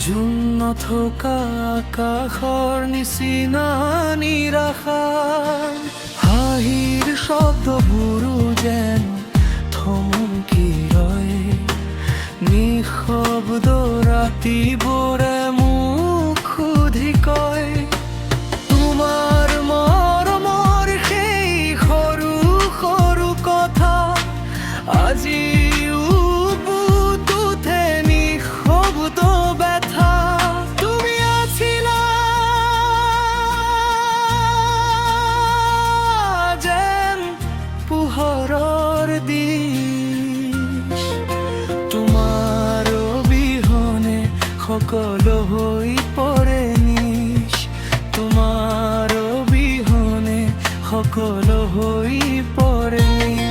zone নথকা আকাশৰ নিচিনা নিৰাশাৰ হাঁহিৰ শব্দবোৰো যেন থমকি ৰয় নিঃশব্দ ৰাতিবোৰে মোক সুধি কয় তোমাৰ মৰমৰ সেই সৰু সৰু কথা আজিও বুকুত উঠে নিঃশব্দ ব্যথা তুমি আছিলা যেন পোহৰৰ দিশ তোমাৰ অবিহনে সকলো হৈ পৰে নিশ তোমাৰ অবিহনে সকলো হৈ পৰে নিশ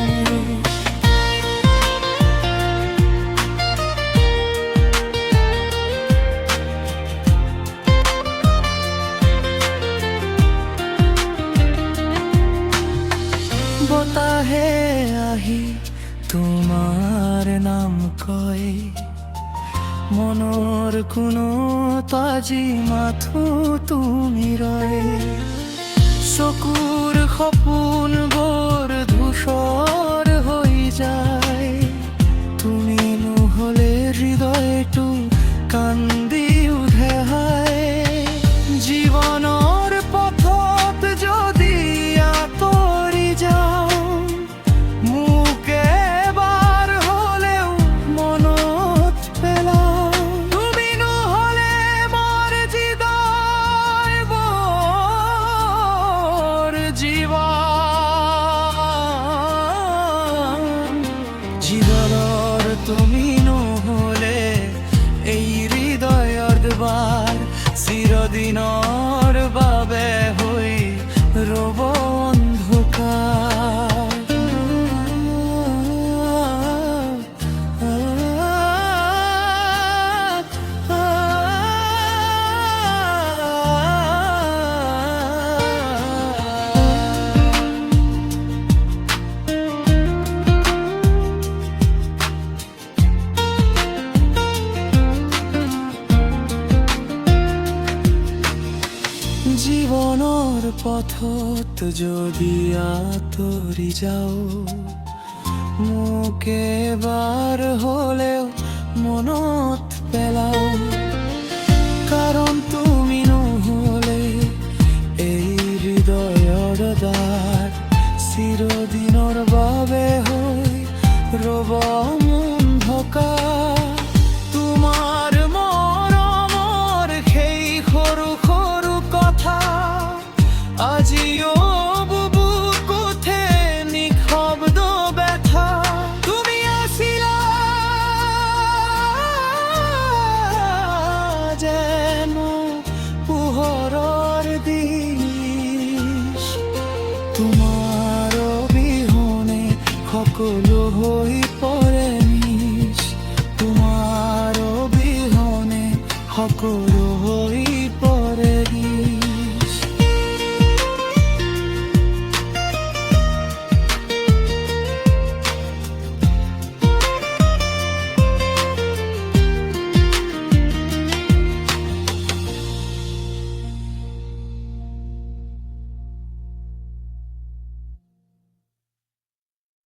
বতাহে আহি তোমাৰ নাম কয় মনৰ কোণত আজি মাথো তুমি ৰয় চকুৰ সপোনবোৰ ধূসৰ হৈ যায় তুমি নহ'লে হৃদয়টো কান্দি উঠে হায় জীৱনৰ পথত যদি আঁতৰি যাওঁ মোক এবাৰ হ'লেও মনত পেলাও তুমি নহ'লে মোৰ জীৱনৰ তুমি নহ'লে এই হৃদয়ৰ দুৱাৰ চিৰদিনৰ বাবে হৈ ৰ'ব জীৱনৰ পথত যদি আঁতৰি যাওঁ মোক এবাৰ হ'লেও মনত পেলাও কাৰণ তুমি নহ'লে এই হৃদয়ৰ দ্বাৰ চিৰদিনৰ বাবে হৈ ৰ'ব অন্ধকাৰ তোমাৰ মৰমৰ সেই সৰু সৰু কথা আজিও বুকুত উঠে নিঃশব্দ ব্যথা তুমি আছিলা যেন পোহৰৰ দিশ তোমাৰ অবিহনে সকলো হৈ পৰে নিশ তোমাৰ অবিহনে সকলো